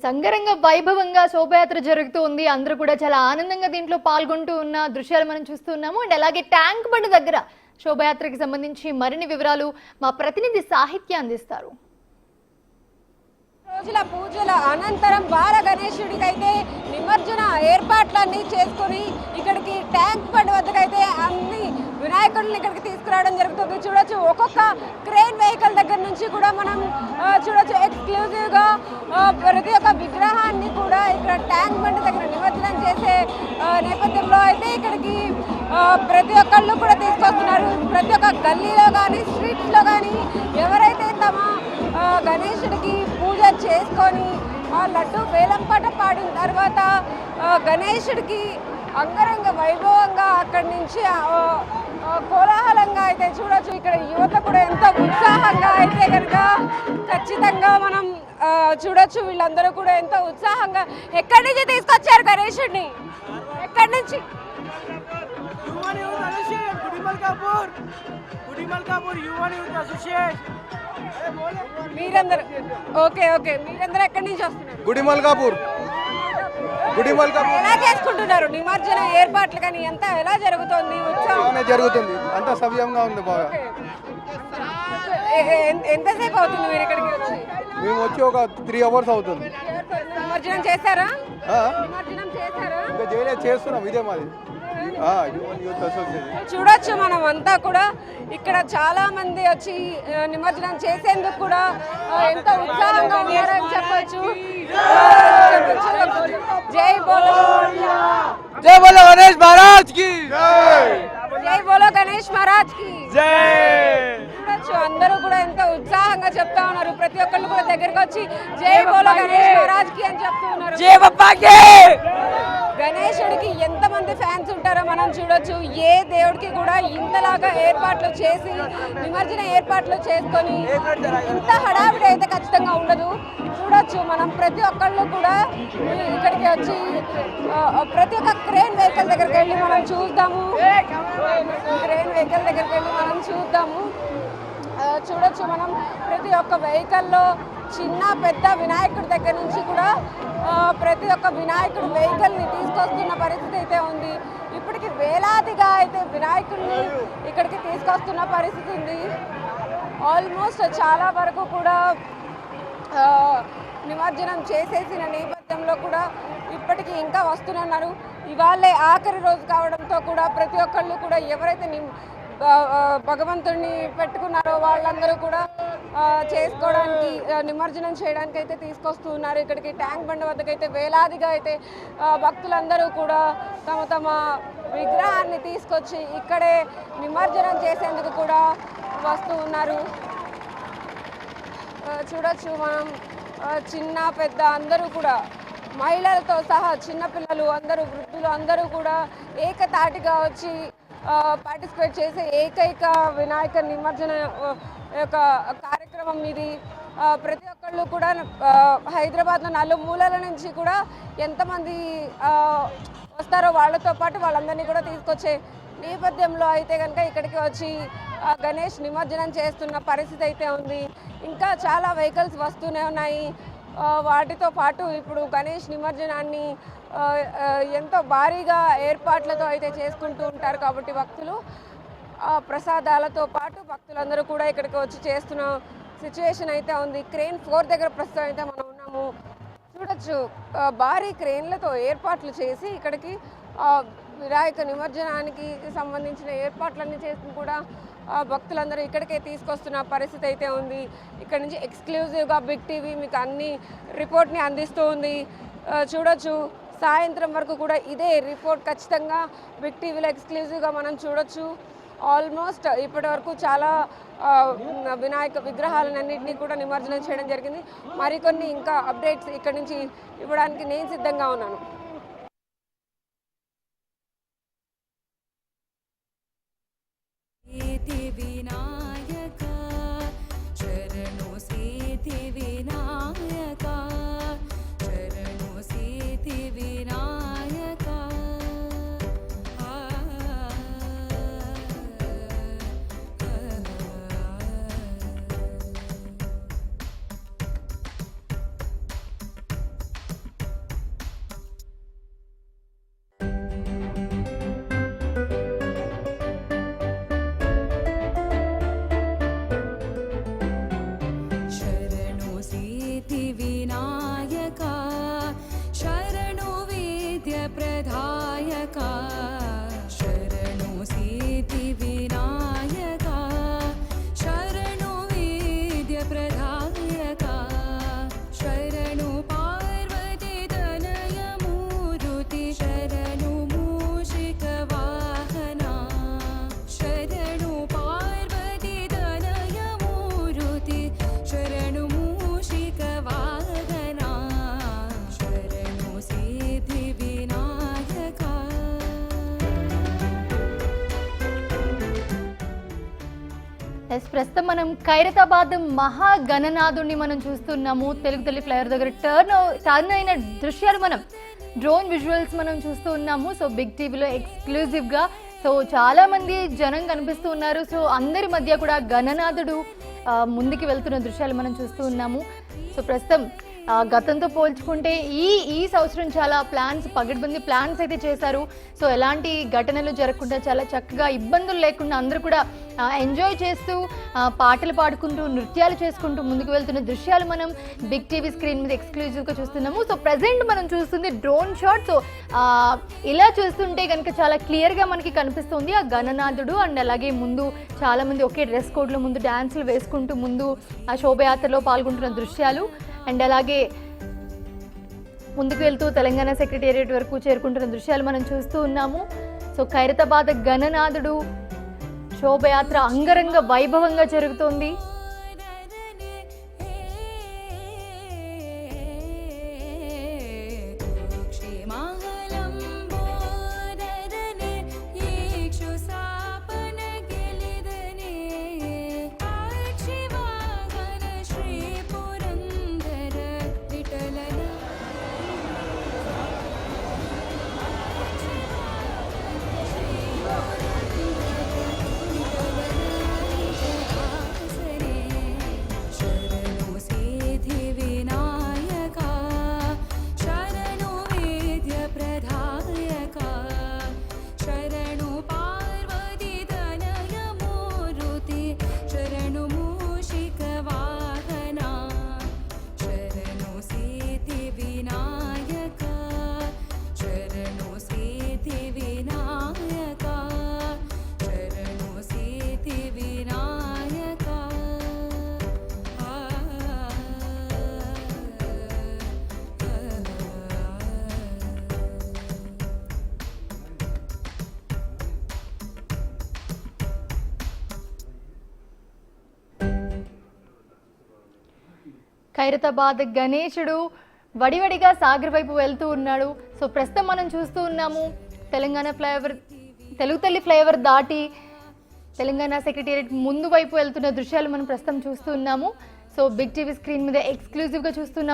సంగరంగ వైభవంగా శోభయాత్ర జరుగుతూ ఉంది. అందరూ కూడా చాలా ఆనందంగా దీంట్లో పాల్గొంటూ ఉన్న దృశ్యాలు మనం చూస్తున్నాము. అండ్ అలాగే ట్యాంక్ బండ్ దగ్గర శోభయాత్రకి సంబంధించి మరిన్ని వివరాలు మా ప్రతినిధి సాహిత్య అందిస్తారు. రోజుల పూజల అనంతరం బాల గణేశుడికైతే నిమజ్జన ఏర్పాట్లన్నీ చేసుకొని ఇక్కడికి ట్యాంక్ బండ్ వద్దకైతే అన్ని వినాయకుడిని ఇక్కడికి తీసుకురావడం జరుగుతుంది. చూడొచ్చు, ఒక్కొక్క క్రేన్ వెహికల్ దగ్గర నుంచి కూడా మనం చూడొచ్చు. ఎక్స్క్లూజివ్గా ప్రతి ఒక్క విగ్రహాన్ని కూడా ఇక్కడ ట్యాంక్ బండ్ దగ్గర నిమజ్జనం చేసే నేపథ్యంలో అయితే ఇక్కడికి ప్రతి ఒక్కళ్ళు కూడా తీసుకొస్తున్నారు. ప్రతి ఒక్క గల్లీలో కానీ స్ట్రీట్స్లో కానీ ఎవరైతే తమ గణేశుడికి పూజ చేసుకొని ఆ లడ్డు వేలంపాట పాడిన తర్వాత గణేశుడికి అంగరంగ వైభవంగా అక్కడి నుంచి కోలాహలంగా అయితే చూడొచ్చు. ఇక్కడ యువత కూడా ఎంతో ఉత్సాహంగా అయితే కనుక ఖచ్చితంగా మనం చూడొచ్చు. వీళ్ళందరూ కూడా ఎంతో ఉత్సాహంగా ఎక్కడి నుంచి తీసుకొచ్చారు గణేశుడిని? ఎక్కడి నుంచి? మీరందరూ ఓకే ఓకే మీరందరూ ఎక్కడి నుంచి వస్తున్నారు? గుడిమల్కాపూర్. ఎలా చేసుకుంటున్నారు నిమజ్జన ఏర్పాట్లు? కానీ ఎలా జరుగుతుంది? ఉత్సవం జరుగుతుంది, అంతా సవ్యంగా ఉంది. బాగా ఎంతసేపు అవుతుంది మీరు ఇక్కడికి వచ్చి? మేము వచ్చి ఒక 3 hours అవుతుంది. నిమజ్జనం చేశారా? నిమజ్జనం చేశారా? ఇంకా చేయలేదు, చేస్తున్నాం. ఇదే మాది చూడొచ్చు. మనం అంతా కూడా ఇక్కడ చాలా మంది వచ్చి నిమజ్జనం చేసేందుకు కూడా ఎంతో ఉత్సాహంగా ఉన్నారని చెప్పొచ్చు. జై బోలో, జై బోలో గణేష్ మహారాజ్ కి జై బోలో గణేష్ మహారాజ్ కి జై. చూడొచ్చు, అందరూ కూడా ఎంతో ఉత్సాహంగా చెప్తా ఉన్నారు. ప్రతి ఒక్కళ్ళు కూడా దగ్గరికి వచ్చి జై బోలో గణేష్ మహారాజ్ కి అని చెప్తూ ఉన్నారు. జై బాబాకి. గణేశుడికి ఎంతమంది ఫ్యాన్స్ ఉంటారో మనం చూడొచ్చు. ఏ దేవుడికి కూడా ఇంతలాగా ఏర్పాట్లు చేసి నిమజ్జన ఏర్పాట్లు చేసుకొని ఇంత హడావిడి అయితే ఖచ్చితంగా ఉండదు. చూడొచ్చు, మనం ప్రతి ఒక్కళ్ళు కూడా ఇక్కడికి వచ్చి ప్రతి ఒక్క క్రేన్ వెహికల్ దగ్గరికి వెళ్ళి మనం చూద్దాము. చూడొచ్చు, మనం ప్రతి ఒక్క వెహికల్లో చిన్న పెద్ద వినాయకుడి దగ్గర నుంచి కూడా ప్రతి ఒక్క వినాయకుడు వెహికల్ని తీసుకొస్తున్న పరిస్థితి అయితే ఉంది. ఇప్పటికి వేలాదిగా అయితే వినాయకుడిని ఇక్కడికి తీసుకొస్తున్న పరిస్థితి ఉంది. ఆల్మోస్ట్ చాలా వరకు కూడా నిమజ్జనం చేసేసిన నేపథ్యంలో కూడా ఇప్పటికీ ఇంకా వస్తున్నారు. ఇవాళే ఆఖరి రోజు కావడంతో కూడా ప్రతి ఒక్కళ్ళు కూడా ఎవరైతే భగవంతుడిని పెట్టుకున్నారో వాళ్ళందరూ కూడా చేసుకోవడానికి నిమజ్జనం చేయడానికి అయితే తీసుకొస్తూ ఉన్నారు. ఇక్కడికి ట్యాంక్ బండ్ వద్దకైతే వేలాదిగా అయితే భక్తులందరూ కూడా తమ తమ విగ్రహాన్ని తీసుకొచ్చి ఇక్కడే నిమజ్జనం చేసేందుకు కూడా వస్తూ ఉన్నారు. చూడొచ్చు, మనం చిన్న పెద్ద అందరూ కూడా మహిళలతో సహా చిన్నపిల్లలు అందరూ వృద్ధులు అందరూ కూడా ఏకతాటిగా వచ్చి పార్టిసిపేట్ చేసే ఏకైక వినాయక నిమజ్జన యొక్క కార్యక్రమం ఇది. ప్రతి ఒక్కళ్ళు కూడా హైదరాబాద్లో 4 మూలల నుంచి కూడా ఎంతమంది వస్తారో వాళ్ళతో పాటు వాళ్ళందరినీ కూడా తీసుకొచ్చే నేపథ్యంలో అయితే కనుక ఇక్కడికి వచ్చి గణేష్ నిమజ్జనం చేస్తున్న పరిస్థితి అయితే ఉంది. ఇంకా చాలా వెహికల్స్ వస్తూనే ఉన్నాయి. వాటితో పాటు ఇప్పుడు గణేష్ నిమజ్జనాన్ని ఎంతో భారీగా ఏర్పాట్లతో అయితే చేసుకుంటూ ఉంటారు. కాబట్టి భక్తులు ప్రసాదాలతో పాటు భక్తులందరూ కూడా ఇక్కడికి వచ్చి చేస్తున్న సిచ్యువేషన్ అయితే ఉంది. క్రేన్ 4 దగ్గర ప్రస్తుతం అయితే మనం ఉన్నాము. చూడొచ్చు, భారీ క్రేన్లతో ఏర్పాట్లు చేసి ఇక్కడికి వినాయక నిమజ్జనానికి సంబంధించిన ఏర్పాట్లన్నీ చేసి కూడా భక్తులందరూ ఇక్కడికే తీసుకొస్తున్న పరిస్థితి అయితే ఉంది. ఇక్కడ నుంచి ఎక్స్క్లూజివ్గా బిగ్ టీవీ మీకు అన్ని రిపోర్ట్ని అందిస్తూ ఉంది. చూడొచ్చు, సాయంత్రం వరకు కూడా ఇదే రిపోర్ట్ ఖచ్చితంగా బిగ్ టీవీలో ఎక్స్క్లూజివ్గా మనం చూడొచ్చు. ఆల్మోస్ట్ ఇప్పటి వరకు చాలా వినాయక విగ్రహాలన్నింటినీ కూడా నిమజ్జనం చేయడం జరిగింది. మరికొన్ని ఇంకా అప్డేట్స్ ఇక్కడి నుంచి ఇవ్వడానికి నేను సిద్ధంగా ఉన్నాను. प्रदायका शरणु पार्वती तनयमूरुति शरणु मूषिकवाहना शरणु पार्वती तनयमूरुति शरणु मूषिकवाहना शरणु सिद्धिविनायका ప్రస్తుతం మనం ఖైరతాబాద్ మహాగణనాథుడిని మనం చూస్తున్నాము. తెలుగు తల్లి ఫ్లైఓవర్ దగ్గర టర్న్ అయిన దృశ్యాలు మనం డ్రోన్ విజువల్స్ మనం చూస్తూ ఉన్నాము. సో బిగ్ టీవీలో ఎక్స్క్లూజివ్గా సో చాలా మంది జనం కనిపిస్తూ ఉన్నారు. సో అందరి మధ్య కూడా గణనాథుడు ముందుకు వెళ్తున్న దృశ్యాలు మనం చూస్తూ ఉన్నాము. సో ప్రస్తుతం గతంతో పోల్చుకుంటే ఈ సంవత్సరం చాలా పగడ్బందీ ప్లాన్స్ అయితే చేశారు. సో ఎలాంటి ఘటనలు జరగకుండా చాలా చక్కగా ఇబ్బందులు లేకుండా అందరూ కూడా ఎంజాయ్ చేస్తూ పాటలు పాడుకుంటూ నృత్యాలు చేసుకుంటూ ముందుకు వెళ్తున్న దృశ్యాలు మనం బిగ్ టీవీ స్క్రీన్ మీద ఎక్స్క్లూజివ్గా చూస్తున్నాము. సో ప్రజెంట్ మనం చూస్తుంది డ్రోన్ షాట్. సో ఇలా చూస్తుంటే కనుక చాలా క్లియర్గా మనకి కనిపిస్తుంది ఆ గణనాథుడు. అండ్ అలాగే ముందు చాలామంది ఒకే డ్రెస్ కోడ్లో ముందు డ్యాన్సులు వేసుకుంటూ ముందు ఆ శోభయాత్రలో పాల్గొంటున్న దృశ్యాలు. అండ్ అలాగే ముందుకు వెళ్తూ తెలంగాణ సెక్రటేరియట్ వరకు చేరుకుంటున్న దృశ్యాలు మనం చూస్తూ ఉన్నాము. సో ఖైరతాబాద్ గణనాథుడు శోభయాత్ర అంగరంగ వైభవంగా జరుగుతోంది. ఖైరతాబాద్ గణేశుడు వడివడిగా సాగర్ వైపు వెళ్తూ ఉన్నాడు. సో ప్రస్తుతం మనం చూస్తూ ఉన్నాము తెలుగు తల్లి ఫ్లైఓవర్ దాటి తెలంగాణ సెక్రటేరియట్ ముందు వైపు వెళ్తున్న దృశ్యాలు మనం ప్రస్తుతం చూస్తూ ఉన్నాము. సో బిగ్ టీవీ స్క్రీన్ మీద ఎక్స్క్లూజివ్గా చూస్తున్నాము.